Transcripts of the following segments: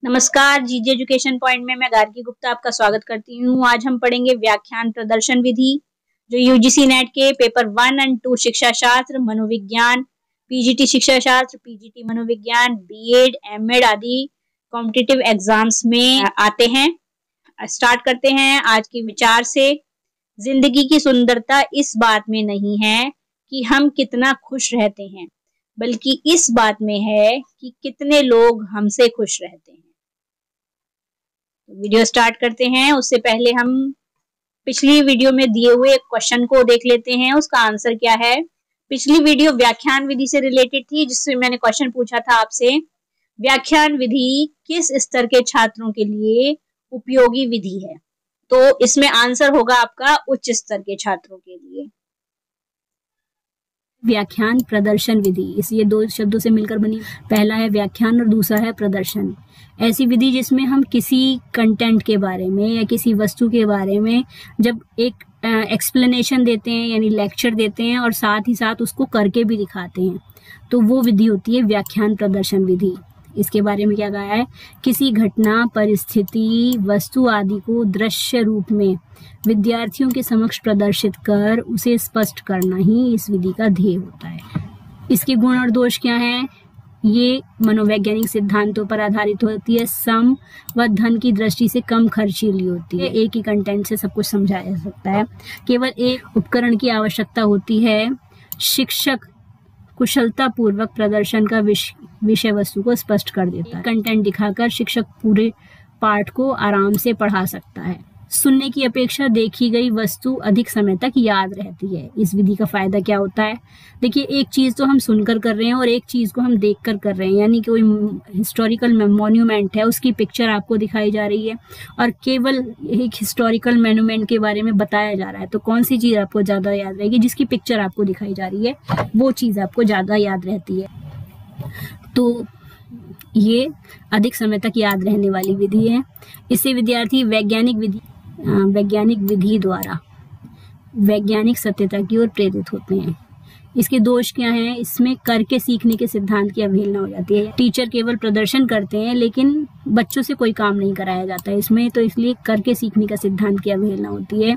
नमस्कार, जीजे education point में मैं गार्गी गुप्ता आपका स्वागत करती हूँ। आज हम पढ़ेंगे व्याख्यान प्रदर्शन विधि, जो यूजीसी नेट के पेपर 1 और 2 शिक्षा शास्त्र, मनोविज्ञान, पीजीटी शिक्षा शास्त्र, पीजीटी मनोविज्ञान, बीएड, एमएड आदि कॉम्पिटिटिव एग्जाम्स में आते हैं। स्टार्ट करते हैं आज के विचार से। जिंदगी की सुंदरता इस बात में नहीं है कि हम कितना खुश रहते हैं, बल्कि इस बात में है कि कितने लोग हमसे खुश रहते हैं। वीडियो स्टार्ट करते हैं। उससे पहले हम पिछली वीडियो में दिए हुए क्वेश्चन को देख लेते हैं, उसका आंसर क्या है। पिछली वीडियो व्याख्यान विधि से रिलेटेड थी, जिससे मैंने क्वेश्चन पूछा था आपसे, व्याख्यान विधि किस स्तर के छात्रों के लिए उपयोगी विधि है। तो इसमें आंसर होगा आपका उच्च स्तर के छात्रों के लिए। व्याख्यान प्रदर्शन विधि, इस ये दो शब्दों से मिलकर बनी। पहला है व्याख्यान और दूसरा है प्रदर्शन। ऐसी विधि जिसमें हम किसी कंटेंट के बारे में या किसी वस्तु के बारे में जब एक एक्सप्लेनेशन देते हैं यानी लेक्चर देते हैं और साथ ही साथ उसको करके भी दिखाते हैं, तो वो विधि होती है व्याख्यान प्रदर्शन विधि। इसके बारे में क्या कहा है, किसी घटना, परिस्थिति, वस्तु आदि को दृश्य रूप में विद्यार्थियों के समक्ष प्रदर्शित कर उसे स्पष्ट करना ही इस विधि का ध्येय होता है। इसके गुण और दोष क्या हैं? ये मनोवैज्ञानिक सिद्धांतों पर आधारित होती है, सम व धन की दृष्टि से कम खर्चीली होती है, एक ही कंटेंट से सब कुछ समझाया जा सकता है, केवल एक उपकरण की आवश्यकता होती है, शिक्षक कुशलता पूर्वक प्रदर्शन का विषय वस्तु को स्पष्ट कर देता है, कंटेंट दिखाकर शिक्षक पूरे पाठ को आराम से पढ़ा सकता है, सुनने की अपेक्षा देखी गई वस्तु अधिक समय तक याद रहती है। इस विधि का फायदा क्या होता है? देखिए, एक चीज तो हम सुनकर कर रहे हैं और एक चीज को हम देखकर कर रहे हैं, यानी कि कोई हिस्टोरिकल मॉन्यूमेंट है, उसकी पिक्चर आपको दिखाई जा रही है और केवल एक हिस्टोरिकल मॉन्यूमेंट के बारे में बताया जा रहा है। तो कौन सी चीज आपको ज्यादा याद रहेगी? जिसकी पिक्चर आपको दिखाई जा रही है वो चीज आपको ज्यादा याद रहती है। तो ये अधिक समय तक याद रहने वाली विधि है। इससे विद्यार्थी वैज्ञानिक विधि द्वारा वैज्ञानिक सत्यता की ओर प्रेरित होते हैं। इसके दोष क्या हैं? इसमें करके सीखने के सिद्धांत की अवहेलना हो जाती है। टीचर केवल प्रदर्शन करते हैं लेकिन बच्चों से कोई काम नहीं कराया जाता है इसमें, तो इसलिए करके सीखने का सिद्धांत की अवहेलना होती है।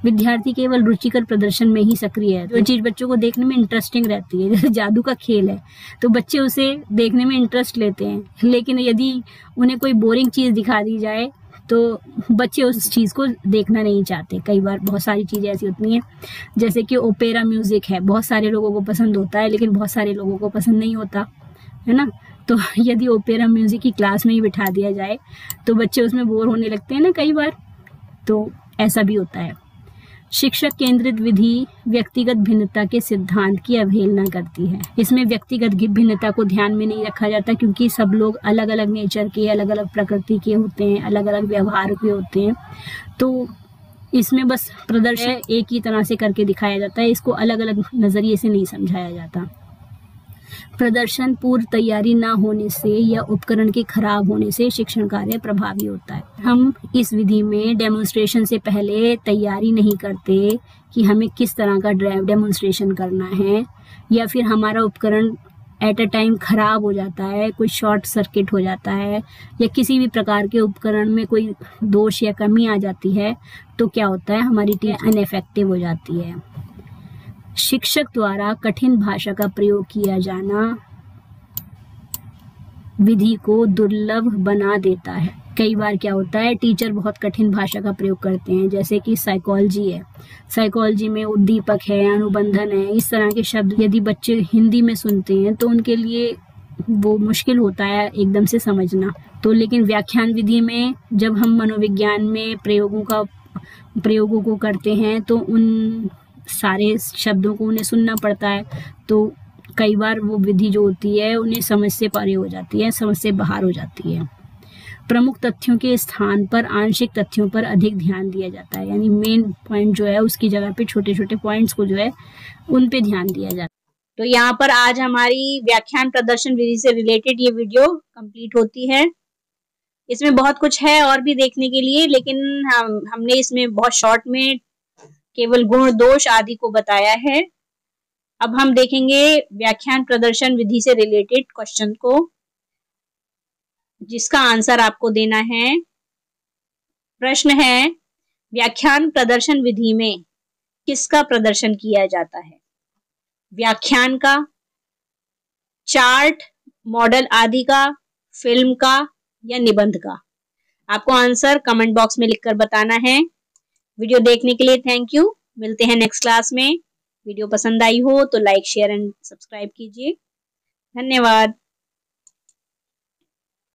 विद्यार्थी केवल रुचिकर प्रदर्शन में ही सक्रिय है। जो चीज बच्चों को देखने में इंटरेस्टिंग रहती है, जैसे जादू का खेल है, तो बच्चे उसे देखने में इंटरेस्ट लेते हैं, लेकिन यदि उन्हें कोई बोरिंग चीज दिखा दी जाए तो बच्चे उस चीज़ को देखना नहीं चाहते। कई बार बहुत सारी चीज़ें ऐसी होती हैं, जैसे कि ओपेरा म्यूज़िक है, बहुत सारे लोगों को पसंद होता है लेकिन बहुत सारे लोगों को पसंद नहीं होता है ना। तो यदि ओपेरा म्यूज़िक की क्लास में ही बिठा दिया जाए तो बच्चे उसमें बोर होने लगते हैं ना कई बार, तो ऐसा भी होता है। शिक्षक केंद्रित विधि व्यक्तिगत भिन्नता के सिद्धांत की अवहेलना करती है। इसमें व्यक्तिगत भिन्नता को ध्यान में नहीं रखा जाता, क्योंकि सब लोग अलग अलग नेचर के, अलग अलग प्रकृति के होते हैं, अलग अलग व्यवहार के होते हैं। तो इसमें बस प्रदर्शन एक ही तरह से करके दिखाया जाता है, इसको अलग अलग नजरिए से नहीं समझाया जाता। प्रदर्शन पूर्व तैयारी ना होने से या उपकरण के खराब होने से शिक्षण कार्य प्रभावी होता है। हम इस विधि में डेमोन्स्ट्रेशन से पहले तैयारी नहीं करते कि हमें किस तरह का डेमोन्स्ट्रेशन करना है, या फिर हमारा उपकरण एट अ टाइम खराब हो जाता है, कोई शॉर्ट सर्किट हो जाता है, या किसी भी प्रकार के उपकरण में कोई दोष या कमी आ जाती है, तो क्या होता है, हमारी टीम इनइफेक्टिव हो जाती है। शिक्षक द्वारा कठिन भाषा का प्रयोग किया जाना विधि को दुर्लभ बना देता है। कई बार क्या होता है, टीचर बहुत कठिन भाषा का प्रयोग करते हैं, जैसे कि साइकोलॉजी है, साइकोलॉजी में उद्दीपक है, अनुबंधन है, इस तरह के शब्द यदि बच्चे हिंदी में सुनते हैं तो उनके लिए वो मुश्किल होता है एकदम से समझना। तो लेकिन व्याख्यान विधि में जब हम मनोविज्ञान में प्रयोगों को करते हैं तो उन सारे शब्दों को उन्हें सुनना पड़ता है, तो कई बार वो विधि जो होती है उन्हें समझ से परे हो जाती है, समझ से बाहर हो जाती है। प्रमुख तथ्यों के स्थान पर आंशिक तथ्यों पर अधिक ध्यान दिया जाता है, यानी मेन पॉइंट जो है उसकी जगह पे छोटे छोटे पॉइंट्स को जो है उन पे ध्यान दिया जाता है। तो यहाँ पर आज हमारी व्याख्यान प्रदर्शन विधि से रिलेटेड ये वीडियो कंप्लीट होती है। इसमें बहुत कुछ है और भी देखने के लिए, लेकिन हमने इसमें बहुत शॉर्ट में केवल गुण, दोष आदि को बताया है। अब हम देखेंगे व्याख्यान प्रदर्शन विधि से रिलेटेड क्वेश्चन को। जिसका आंसर आपको देना है। प्रश्न है, व्याख्यान प्रदर्शन विधि में किसका प्रदर्शन किया जाता है? व्याख्यान का, चार्ट, मॉडल आदि का, फिल्म का या निबंध का? आपको आंसर कमेंट बॉक्स में लिखकर बताना है। वीडियो देखने के लिए थैंक यू। मिलते हैं नेक्स्ट क्लास में। वीडियो पसंद आई हो तो लाइक, शेयर एंड सब्सक्राइब कीजिए। धन्यवाद।